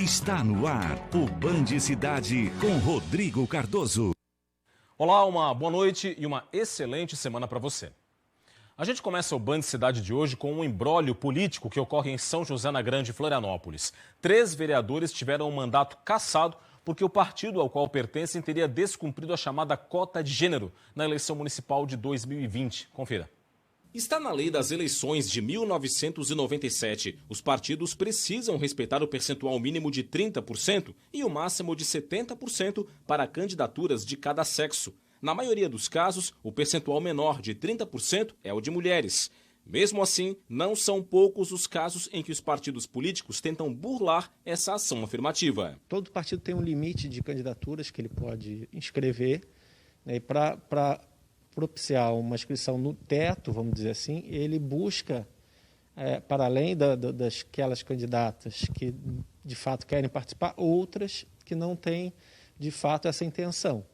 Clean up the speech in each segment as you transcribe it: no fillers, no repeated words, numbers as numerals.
Está no ar o Band Cidade com Rodrigo Cardoso. Olá, uma boa noite e uma excelente semana para você. A gente começa o Band Cidade de hoje com um imbróglio político que ocorre em São José na Grande, Florianópolis. 3 vereadores tiveram um mandato cassado porque o partido ao qual pertencem teria descumprido a chamada cota de gênero na eleição municipal de 2020. Confira. Está na lei das eleições de 1997. Os partidos precisam respeitar o percentual mínimo de 30% e o máximo de 70% para candidaturas de cada sexo. Na maioria dos casos, o percentual menor de 30% é o de mulheres. Mesmo assim, não são poucos os casos em que os partidos políticos tentam burlar essa ação afirmativa. Todo partido tem um limite de candidaturas que ele pode inscrever, né, e para propiciar uma inscrição no teto, vamos dizer assim, ele busca, para além daquelas candidatas que de fato querem participar, outras que não têm de fato essa intenção.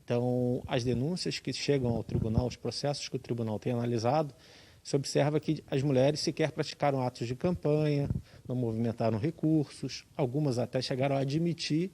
Então, as denúncias que chegam ao tribunal, os processos que o tribunal tem analisado, se observa que as mulheres sequer praticaram atos de campanha, não movimentaram recursos, algumas até chegaram a admitir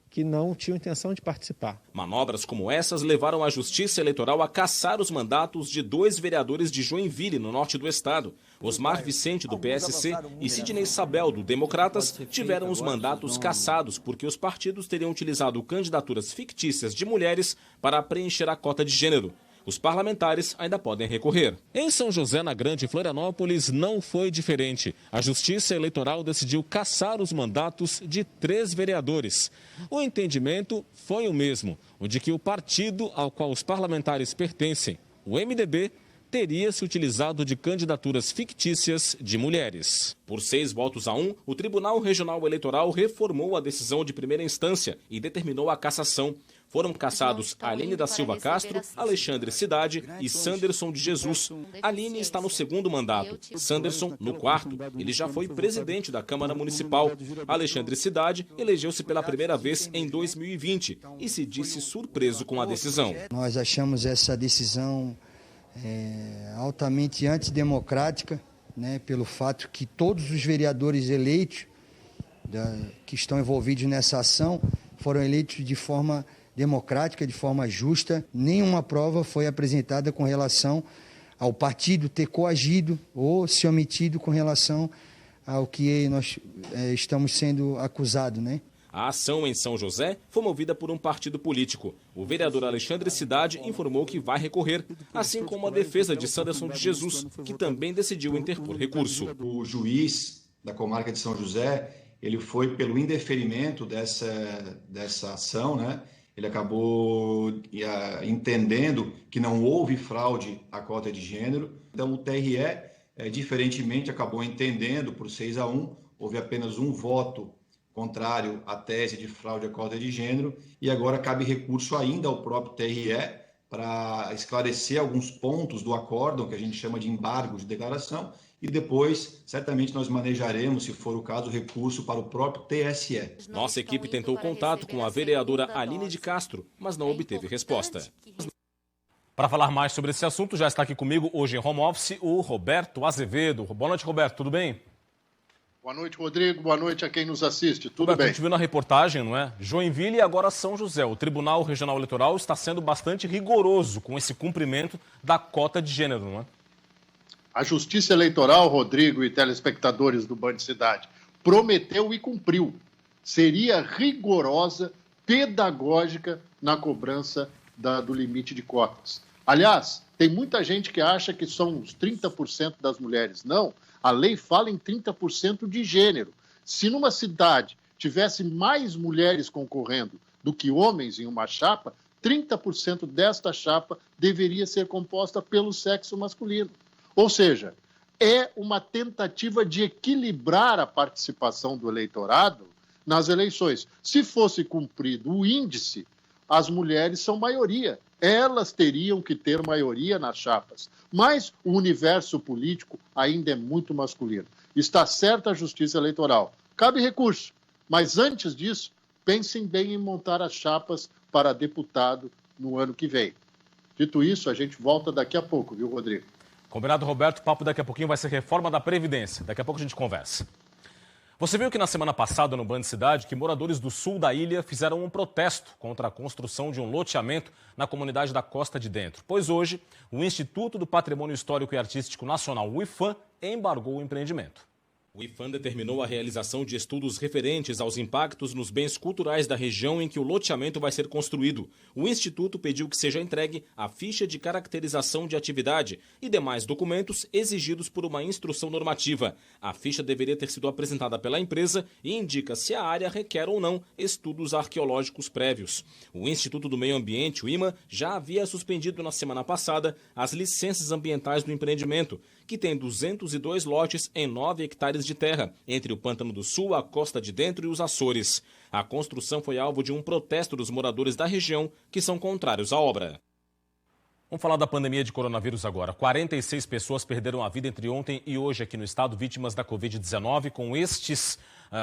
que não tinham intenção de participar. Manobras como essas levaram a Justiça Eleitoral a cassar os mandatos de 2 vereadores de Joinville, no norte do estado. Osmar Vicente, do PSC, e Sidney Sabel, do Democratas, tiveram os mandatos cassados porque os partidos teriam utilizado candidaturas fictícias de mulheres para preencher a cota de gênero. Os parlamentares ainda podem recorrer. Em São José, na Grande Florianópolis, não foi diferente. A Justiça Eleitoral decidiu cassar os mandatos de 3 vereadores. O entendimento foi o mesmo, o de que o partido ao qual os parlamentares pertencem, o MDB, teria se utilizado de candidaturas fictícias de mulheres. Por 6 votos a 1, o Tribunal Regional Eleitoral reformou a decisão de primeira instância e determinou a cassação. Foram cassados Aline da Silva Castro, Alexandre Cidade e Sanderson de Jesus. Aline está no 2º mandato, Sanderson no 4º. Ele já foi presidente da Câmara Municipal. Alexandre Cidade elegeu-se pela primeira vez em 2020 e se disse surpreso com a decisão. Nós achamos essa decisão altamente antidemocrática, né, pelo fato que todos os vereadores eleitos que estão envolvidos nessa ação foram eleitos de forma democrática, de forma justa. Nenhuma prova foi apresentada com relação ao partido ter coagido ou se omitido com relação ao que nós estamos sendo acusados, né? A ação em São José foi movida por um partido político. O vereador Alexandre Cidade informou que vai recorrer, assim como a defesa de Sanderson de Jesus, que também decidiu interpor recurso. O juiz da comarca de São José, ele foi pelo indeferimento dessa ação, né? Ele acabou entendendo que não houve fraude à cota de gênero. Então o TRE, diferentemente, acabou entendendo por 6 a 1, houve apenas um voto contrário à tese de fraude à cota de gênero, e agora cabe recurso ainda ao próprio TRE para esclarecer alguns pontos do acórdão, que a gente chama de embargo de declaração, e depois, certamente, nós manejaremos, se for o caso, recurso para o próprio TSE. Nossa equipe tentou contato com a vereadora Aline de Castro, mas não obteve resposta. Para falar mais sobre esse assunto, já está aqui comigo hoje em home office o Roberto Azevedo. Boa noite, Roberto, tudo bem? Boa noite, Rodrigo. Boa noite a quem nos assiste. Tudo Roberto, bem? A gente viu na reportagem, não é? Joinville e agora São José. O Tribunal Regional Eleitoral está sendo bastante rigoroso com esse cumprimento da cota de gênero, não é? A Justiça Eleitoral, Rodrigo e telespectadores do Band Cidade, prometeu e cumpriu. Seria rigorosa, pedagógica na cobrança do limite de cotas. Aliás, tem muita gente que acha que são os 30% das mulheres. Não, a lei fala em 30% de gênero. Se numa cidade tivesse mais mulheres concorrendo do que homens em uma chapa, 30% desta chapa deveria ser composta pelo sexo masculino. Ou seja, é uma tentativa de equilibrar a participação do eleitorado nas eleições. Se fosse cumprido o índice, as mulheres são maioria. Elas teriam que ter maioria nas chapas. Mas o universo político ainda é muito masculino. Está certa a Justiça Eleitoral. Cabe recurso. Mas antes disso, pensem bem em montar as chapas para deputado no ano que vem. Dito isso, a gente volta daqui a pouco, viu, Rodrigo? Combinado, Roberto. O papo daqui a pouquinho vai ser reforma da Previdência. Daqui a pouco a gente conversa. Você viu que na semana passada no Band Cidade que moradores do sul da ilha fizeram um protesto contra a construção de um loteamento na comunidade da Costa de Dentro. Pois hoje, o Instituto do Patrimônio Histórico e Artístico Nacional, o IPHAN, embargou o empreendimento. O IPHAN determinou a realização de estudos referentes aos impactos nos bens culturais da região em que o loteamento vai ser construído. O Instituto pediu que seja entregue a ficha de caracterização de atividade e demais documentos exigidos por uma instrução normativa. A ficha deveria ter sido apresentada pela empresa e indica se a área requer ou não estudos arqueológicos prévios. O Instituto do Meio Ambiente, o IMA, já havia suspendido na semana passada as licenças ambientais do empreendimento, que tem 202 lotes em 9 hectares de terra, entre o Pântano do Sul, a Costa de Dentro e os Açores. A construção foi alvo de um protesto dos moradores da região, que são contrários à obra. Vamos falar da pandemia de coronavírus agora. 46 pessoas perderam a vida entre ontem e hoje aqui no estado, vítimas da Covid-19. Com estes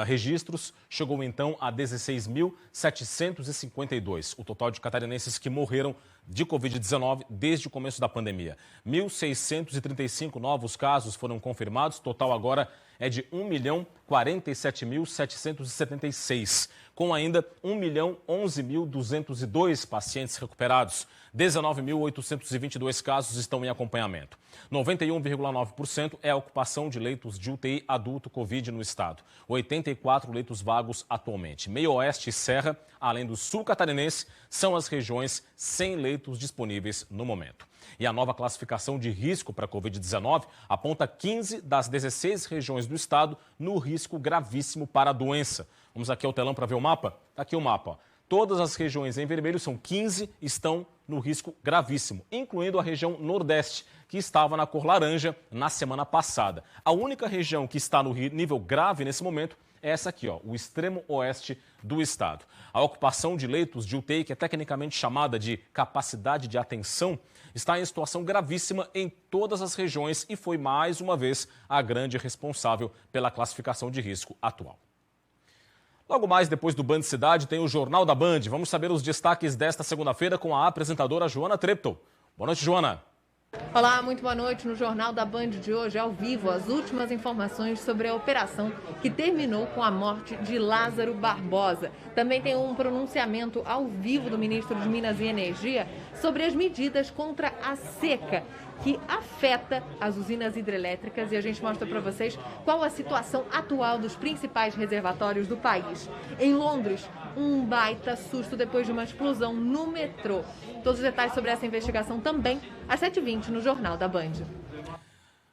registros, chegou então a 16.752. O total de catarinenses que morreram de Covid-19 desde o começo da pandemia. 1.635 novos casos foram confirmados. Total agora é de 1.047.776, com ainda 1.011.202 pacientes recuperados. 19.822 casos estão em acompanhamento. 91,9% é a ocupação de leitos de UTI adulto Covid no estado. 84 leitos vagos atualmente. Meio Oeste e Serra, além do Sul Catarinense, são as regiões sem leitos disponíveis no momento. E a nova classificação de risco para a Covid-19 aponta 15 das 16 regiões do estado no risco gravíssimo para a doença. Vamos aqui ao telão para ver o mapa? Está aqui o mapa. Todas as regiões em vermelho, são 15, estão no risco gravíssimo, incluindo a região Nordeste, que estava na cor laranja na semana passada. A única região que está no nível grave nesse momento é essa aqui, ó, o extremo oeste do estado. A ocupação de leitos de UTI, que é tecnicamente chamada de capacidade de atenção, está em situação gravíssima em todas as regiões e foi, mais uma vez, a grande responsável pela classificação de risco atual. Logo mais, depois do Band Cidade, tem o Jornal da Band. Vamos saber os destaques desta segunda-feira com a apresentadora Joana Treptow. Boa noite, Joana. Olá, muito boa noite. No Jornal da Band de hoje, ao vivo, as últimas informações sobre a operação que terminou com a morte de Lázaro Barbosa. Também tem um pronunciamento ao vivo do ministro de Minas e Energia sobre as medidas contra a seca que afeta as usinas hidrelétricas, e a gente mostra para vocês qual a situação atual dos principais reservatórios do país. Em Londres, um baita susto depois de uma explosão no metrô. Todos os detalhes sobre essa investigação também às 7h20 no Jornal da Band.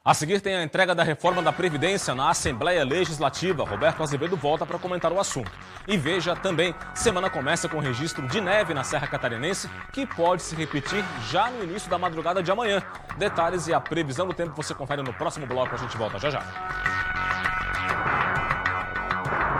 A seguir tem a entrega da reforma da Previdência na Assembleia Legislativa. Roberto Azevedo volta para comentar o assunto. E veja também, semana começa com registro de neve na Serra Catarinense, que pode se repetir já no início da madrugada de amanhã. Detalhes e a previsão do tempo você confere no próximo bloco. A gente volta já já.